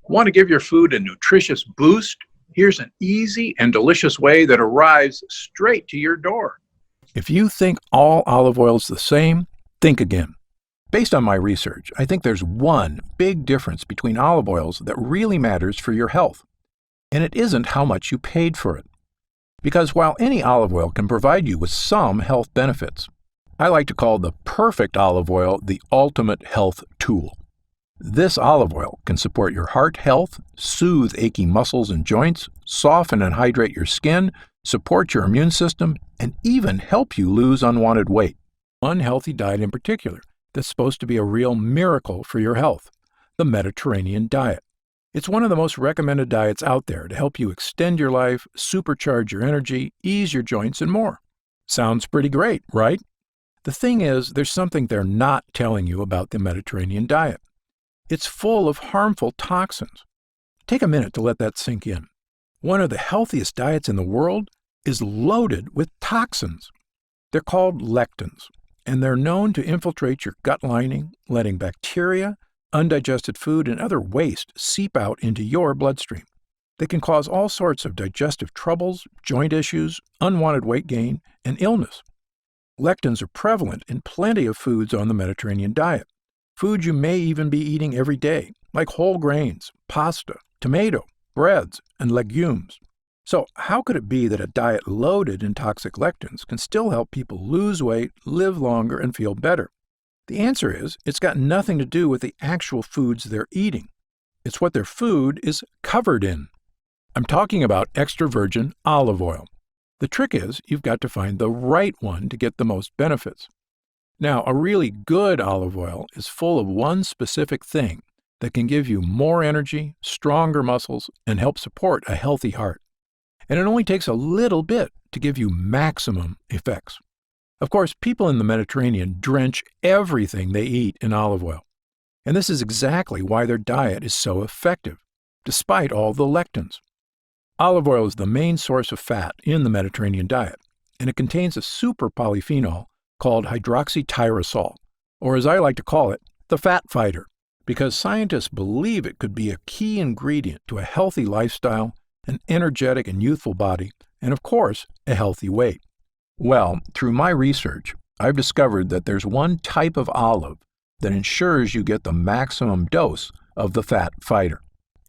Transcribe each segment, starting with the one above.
Want to give your food a nutritious boost? Here's an easy and delicious way that arrives straight to your door. If you think all olive oil is the same, think again. Based on my research, I think there's one big difference between olive oils that really matters for your health, and it isn't how much you paid for it. Because while any olive oil can provide you with some health benefits, I like to call the perfect olive oil the ultimate health tool. This olive oil can support your heart health, soothe achy muscles and joints, soften and hydrate your skin, support your immune system, and even help you lose unwanted weight. One healthy diet in particular that's supposed to be a real miracle for your health, the Mediterranean diet. It's one of the most recommended diets out there to help you extend your life, supercharge your energy, ease your joints, and more. Sounds pretty great, right? The thing is, there's something they're not telling you about the Mediterranean diet. It's full of harmful toxins. Take a minute to let that sink in. One of the healthiest diets in the world is loaded with toxins. They're called lectins, and they're known to infiltrate your gut lining, letting bacteria, undigested food, and other waste seep out into your bloodstream. They can cause all sorts of digestive troubles, joint issues, unwanted weight gain, and illness. Lectins are prevalent in plenty of foods on the Mediterranean diet. Foods you may even be eating every day, like whole grains, pasta, tomato, breads, and legumes. So how could it be that a diet loaded in toxic lectins can still help people lose weight, live longer, and feel better? The answer is, it's got nothing to do with the actual foods they're eating. It's what their food is covered in. I'm talking about extra virgin olive oil. The trick is, you've got to find the right one to get the most benefits. Now, a really good olive oil is full of one specific thing that can give you more energy, stronger muscles, and help support a healthy heart. And it only takes a little bit to give you maximum effects. Of course, people in the Mediterranean drench everything they eat in olive oil. And this is exactly why their diet is so effective, despite all the lectins. Olive oil is the main source of fat in the Mediterranean diet, and it contains a super polyphenol called hydroxytyrosol, or as I like to call it, the fat fighter, because scientists believe it could be a key ingredient to a healthy lifestyle, an energetic and youthful body, and of course, a healthy weight. Well, through my research, I've discovered that there's one type of olive that ensures you get the maximum dose of the fat fighter.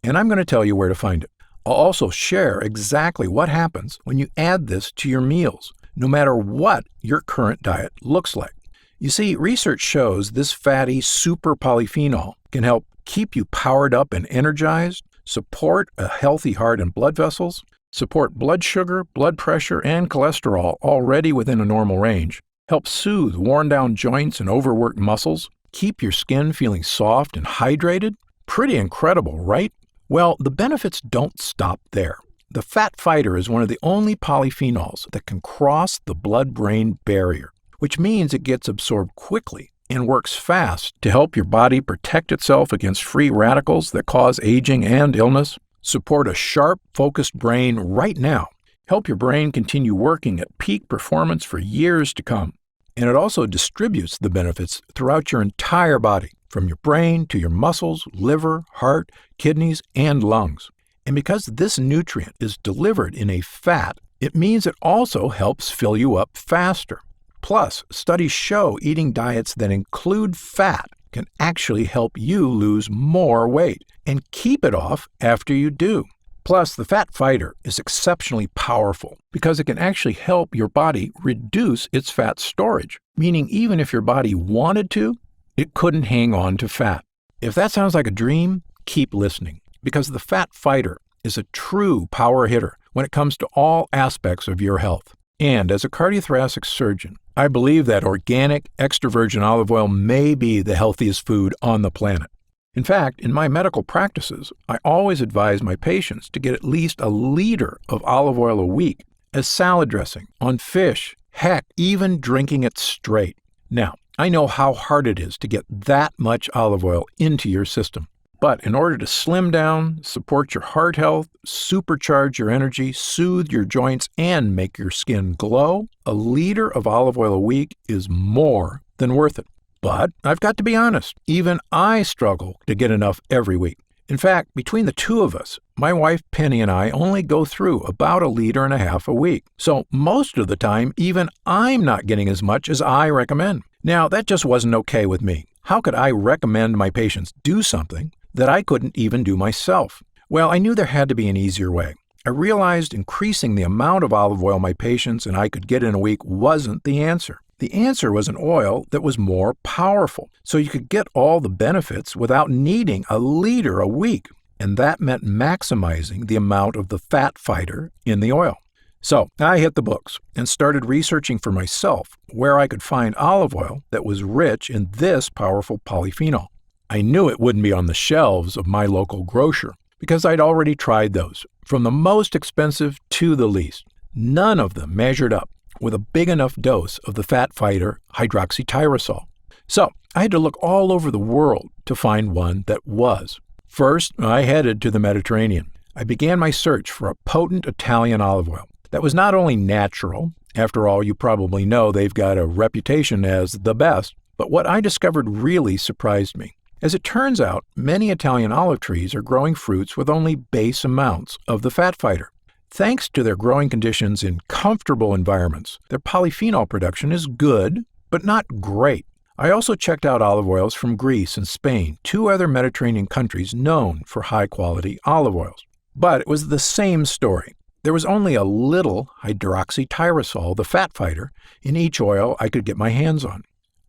And I'm going to tell you where to find it. I'll also share exactly what happens when you add this to your meals, no matter what your current diet looks like. You see, research shows this fatty super polyphenol can help keep you powered up and energized, support a healthy heart and blood vessels, support blood sugar, blood pressure, and cholesterol already within a normal range, help soothe worn-down joints and overworked muscles, keep your skin feeling soft and hydrated. Pretty incredible, right? Well, the benefits don't stop there. The fat fighter is one of the only polyphenols that can cross the blood-brain barrier, which means it gets absorbed quickly and works fast to help your body protect itself against free radicals that cause aging and illness, support a sharp, focused brain right now, help your brain continue working at peak performance for years to come. And it also distributes the benefits throughout your entire body, from your brain to your muscles, liver, heart, kidneys, and lungs. And because this nutrient is delivered in a fat, it means it also helps fill you up faster. Plus, studies show eating diets that include fat can actually help you lose more weight and keep it off after you do. Plus, the fat fighter is exceptionally powerful because it can actually help your body reduce its fat storage, meaning even if your body wanted to, it couldn't hang on to fat. If that sounds like a dream, keep listening, because the fat fighter is a true power hitter when it comes to all aspects of your health. And as a cardiothoracic surgeon, I believe that organic, extra virgin olive oil may be the healthiest food on the planet. In fact, in my medical practices, I always advise my patients to get at least a liter of olive oil a week as salad dressing, on fish, heck, even drinking it straight. Now, I know how hard it is to get that much olive oil into your system. But in order to slim down, support your heart health, supercharge your energy, soothe your joints, and make your skin glow, a liter of olive oil a week is more than worth it. But I've got to be honest, even I struggle to get enough every week. In fact, between the two of us, my wife Penny and I only go through about 1.5 liters a week. So most of the time, even I'm not getting as much as I recommend. Now, that just wasn't okay with me. How could I recommend my patients do something that I couldn't even do myself? Well, I knew there had to be an easier way. I realized increasing the amount of olive oil my patients and I could get in a week wasn't the answer. The answer was an oil that was more powerful, so you could get all the benefits without needing 1 liter a week, and that meant maximizing the amount of the fat fighter in the oil. So I hit the books and started researching for myself where I could find olive oil that was rich in this powerful polyphenol. I knew it wouldn't be on the shelves of my local grocer because I'd already tried those, from the most expensive to the least. None of them measured up with a big enough dose of the fat fighter hydroxytyrosol. So I had to look all over the world to find one that was. First, I headed to the Mediterranean. I began my search for a potent Italian olive oil that was not only natural, after all, you probably know they've got a reputation as the best, but what I discovered really surprised me. As it turns out, many Italian olive trees are growing fruits with only base amounts of the fat fighter. Thanks to their growing conditions in comfortable environments, their polyphenol production is good, but not great. I also checked out olive oils from Greece and Spain, 2 other Mediterranean countries known for high-quality olive oils. But it was the same story. There was only a little hydroxytyrosol, the fat fighter, in each oil I could get my hands on.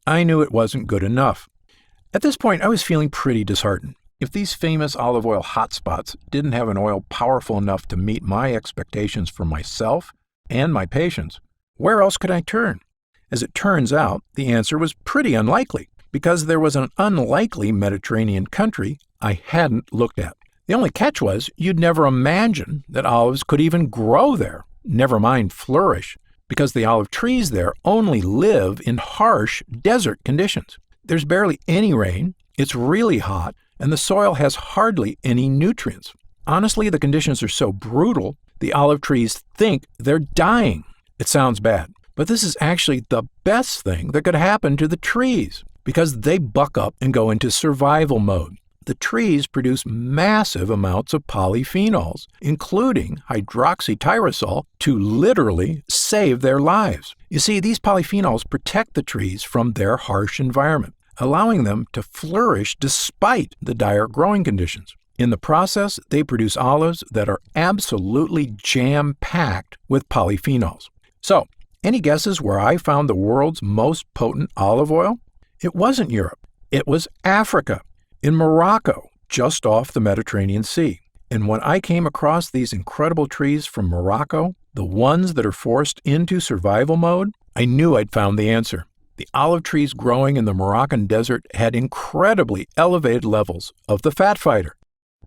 I knew it wasn't good enough. At this point, I was feeling pretty disheartened. If these famous olive oil hotspots didn't have an oil powerful enough to meet my expectations for myself and my patients, where else could I turn? As it turns out, the answer was pretty unlikely, because there was an unlikely Mediterranean country I hadn't looked at. The only catch was you'd never imagine that olives could even grow there, never mind flourish, because the olive trees there only live in harsh desert conditions. There's barely any rain, it's really hot, and the soil has hardly any nutrients. Honestly, the conditions are so brutal, the olive trees think they're dying. It sounds bad, but this is actually the best thing that could happen to the trees, because they buck up and go into survival mode. The trees produce massive amounts of polyphenols, including hydroxytyrosol, to literally save their lives. You see, these polyphenols protect the trees from their harsh environment, allowing them to flourish despite the dire growing conditions. In the process, they produce olives that are absolutely jam-packed with polyphenols. So, any guesses where I found the world's most potent olive oil? It wasn't Europe. It was Africa, in Morocco, just off the Mediterranean Sea. And when I came across these incredible trees from Morocco, the ones that are forced into survival mode, I knew I'd found the answer. The olive trees growing in the Moroccan desert had incredibly elevated levels of the fat fighter.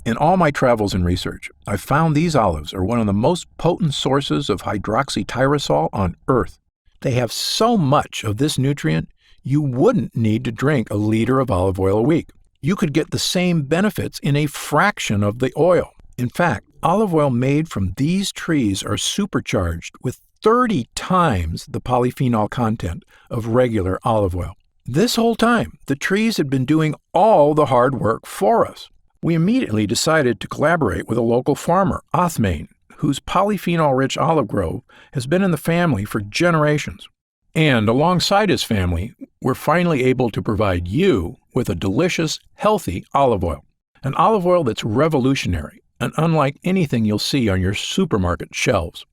In all my travels and research, I've found these olives are one of the most potent sources of hydroxytyrosol on Earth. They have so much of this nutrient, you wouldn't need to drink 1 liter of olive oil a week. You could get the same benefits in a fraction of the oil. In fact, olive oil made from these trees are supercharged with 30 times the polyphenol content of regular olive oil. This whole time, the trees had been doing all the hard work for us. We immediately decided to collaborate with a local farmer, Othmane, whose polyphenol-rich olive grove has been in the family for generations. And alongside his family, we're finally able to provide you with a delicious, healthy olive oil. An olive oil that's revolutionary and unlike anything you'll see on your supermarket shelves.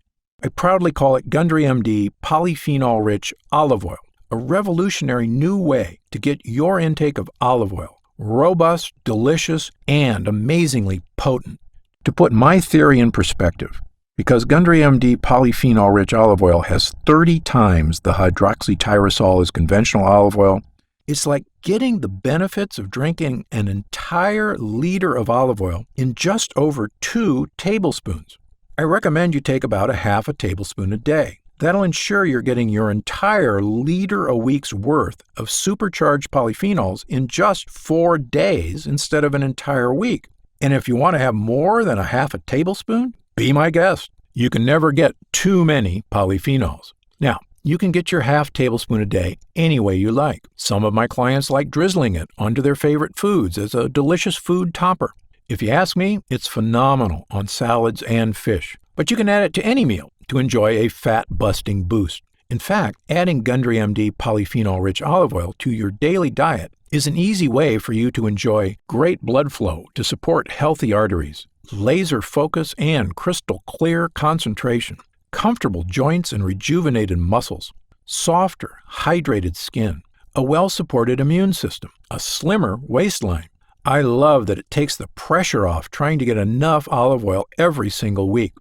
I proudly call it Gundry MD Polyphenol-Rich Olive Oil, a revolutionary new way to get your intake of olive oil. Robust, delicious, and amazingly potent. To put my theory in perspective, because Gundry MD Polyphenol-Rich Olive Oil has 30 times the hydroxytyrosol as conventional olive oil, it's like getting the benefits of drinking an entire liter of olive oil in just over 2 tablespoons. I recommend you take about 1/2 tablespoon a day. That'll ensure you're getting your entire liter a week's worth of supercharged polyphenols in just 4 days instead of an entire week. And if you want to have more than 1/2 tablespoon, be my guest. You can never get too many polyphenols. Now, you can get your 1/2 tablespoon a day any way you like. Some of my clients like drizzling it onto their favorite foods as a delicious food topper. If you ask me, it's phenomenal on salads and fish, but you can add it to any meal to enjoy a fat-busting boost. In fact, adding Gundry MD polyphenol-rich olive oil to your daily diet is an easy way for you to enjoy great blood flow to support healthy arteries, laser focus and crystal clear concentration, comfortable joints and rejuvenated muscles, softer, hydrated skin, a well-supported immune system, a slimmer waistline. I love that it takes the pressure off trying to get enough olive oil every single week.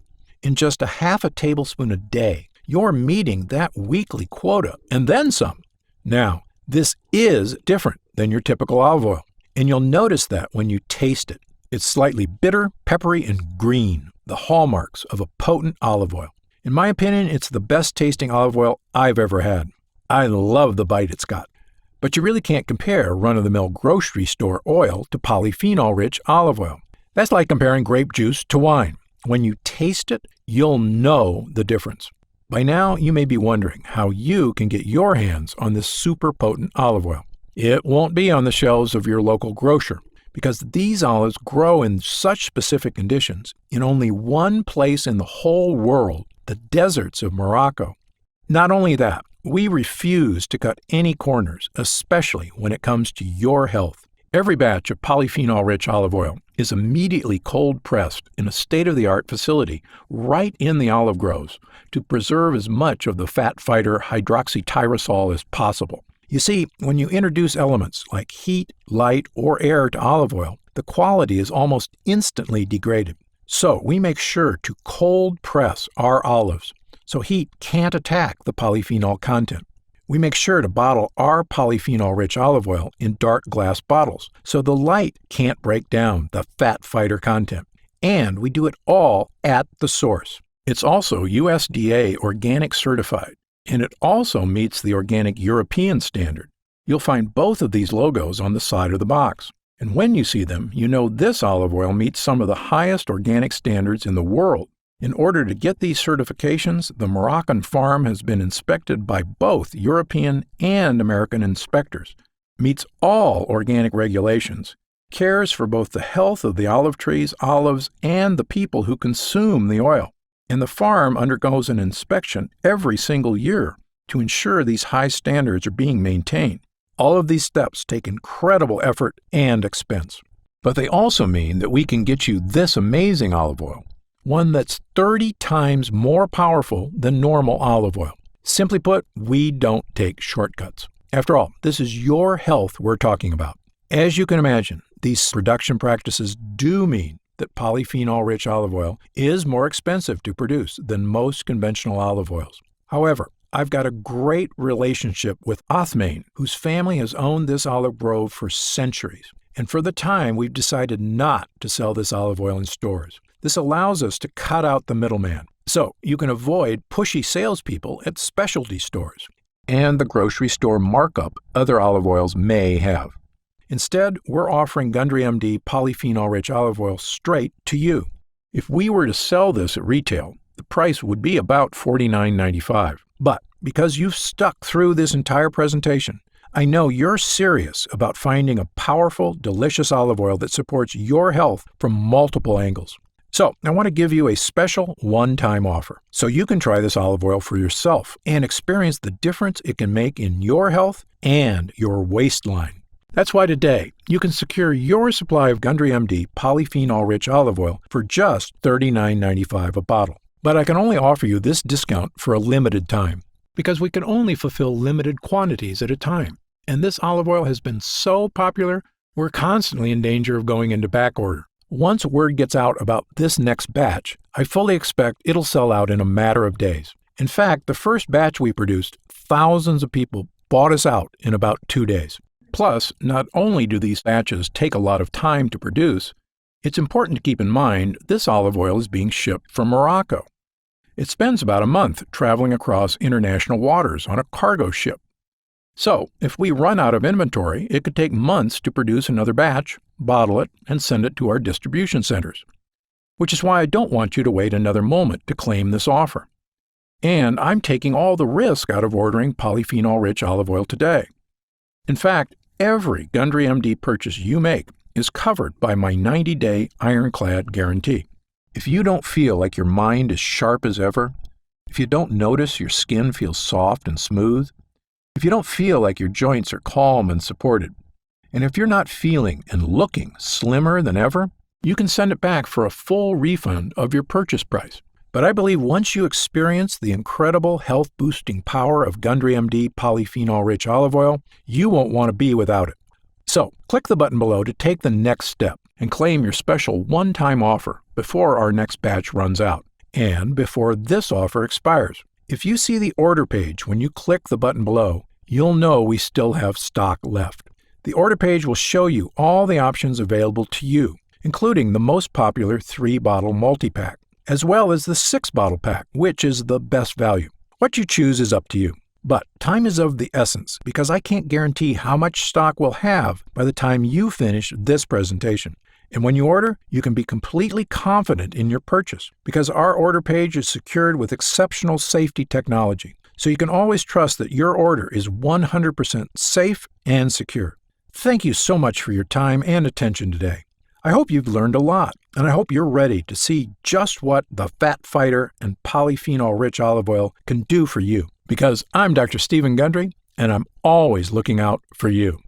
In just a half a tablespoon a day, you're meeting that weekly quota and then some. Now, this is different than your typical olive oil, and you'll notice that when you taste it. It's slightly bitter, peppery, and green, the hallmarks of a potent olive oil. In my opinion, it's the best tasting olive oil I've ever had. I love the bite it's got. But you really can't compare run-of-the-mill grocery store oil to polyphenol-rich olive oil. That's like comparing grape juice to wine. When you taste it, you'll know the difference. By now, you may be wondering how you can get your hands on this super potent olive oil. It won't be on the shelves of your local grocer because these olives grow in such specific conditions in only one place in the whole world, the deserts of Morocco. Not only that, we refuse to cut any corners, especially when it comes to your health. Every batch of polyphenol-rich olive oil is immediately cold-pressed in a state-of-the-art facility right in the olive groves to preserve as much of the fat fighter hydroxytyrosol as possible. You see, when you introduce elements like heat, light, or air to olive oil, the quality is almost instantly degraded. So we make sure to cold press our olives so heat can't attack the polyphenol content. We make sure to bottle our polyphenol-rich olive oil in dark glass bottles so the light can't break down the fat fighter content. And we do it all at the source. It's also USDA organic certified, and it also meets the organic European standard. You'll find both of these logos on the side of the box. And when you see them, you know this olive oil meets some of the highest organic standards in the world. In order to get these certifications, the Moroccan farm has been inspected by both European and American inspectors, meets all organic regulations, cares for both the health of the olive trees, olives, and the people who consume the oil. And the farm undergoes an inspection every single year to ensure these high standards are being maintained. All of these steps take incredible effort and expense. But they also mean that we can get you this amazing olive oil, one that's 30 times more powerful than normal olive oil. Simply put, we don't take shortcuts. After all, this is your health we're talking about. As you can imagine, these production practices do mean that polyphenol-rich olive oil is more expensive to produce than most conventional olive oils. However, I've got a great relationship with Othmane, whose family has owned this olive grove for centuries. And for the time, we've decided not to sell this olive oil in stores. This allows us to cut out the middleman, so you can avoid pushy salespeople at specialty stores and the grocery store markup other olive oils may have. Instead, we're offering Gundry MD polyphenol-rich olive oil straight to you. If we were to sell this at retail, the price would be about $49.95. But because you've stuck through this entire presentation, I know you're serious about finding a powerful, delicious olive oil that supports your health from multiple angles. So I want to give you a special one-time offer so you can try this olive oil for yourself and experience the difference it can make in your health and your waistline. That's why today you can secure your supply of Gundry MD polyphenol-rich olive oil for just $39.95 a bottle. But I can only offer you this discount for a limited time because we can only fulfill limited quantities at a time. And this olive oil has been so popular, we're constantly in danger of going into back order. Once word gets out about this next batch, I fully expect it'll sell out in a matter of days. In fact, the first batch we produced, thousands of people bought us out in about 2 days. Plus, not only do these batches take a lot of time to produce, it's important to keep in mind this olive oil is being shipped from Morocco. It spends about a month traveling across international waters on a cargo ship. So, if we run out of inventory, it could take months to produce another batch, bottle it, and send it to our distribution centers. Which is why I don't want you to wait another moment to claim this offer. And I'm taking all the risk out of ordering polyphenol-rich olive oil today. In fact, every Gundry MD purchase you make is covered by my 90-day ironclad guarantee. If you don't feel like your mind is sharp as ever, if you don't notice your skin feels soft and smooth, if you don't feel like your joints are calm and supported, and if you're not feeling and looking slimmer than ever, you can send it back for a full refund of your purchase price. But I believe once you experience the incredible health-boosting power of Gundry MD polyphenol-rich olive oil, you won't want to be without it. So, click the button below to take the next step and claim your special one-time offer before our next batch runs out and before this offer expires. If you see the order page when you click the button below, you'll know we still have stock left. The order page will show you all the options available to you, including the most popular 3-bottle multi-pack, as well as the 6-bottle pack, which is the best value. What you choose is up to you. But time is of the essence because I can't guarantee how much stock we'll have by the time you finish this presentation. And when you order, you can be completely confident in your purchase because our order page is secured with exceptional safety technology. So you can always trust that your order is 100% safe and secure. Thank you so much for your time and attention today. I hope you've learned a lot, and I hope you're ready to see just what the Fat Fighter and polyphenol-rich olive oil can do for you. Because I'm Dr. Stephen Gundry, and I'm always looking out for you.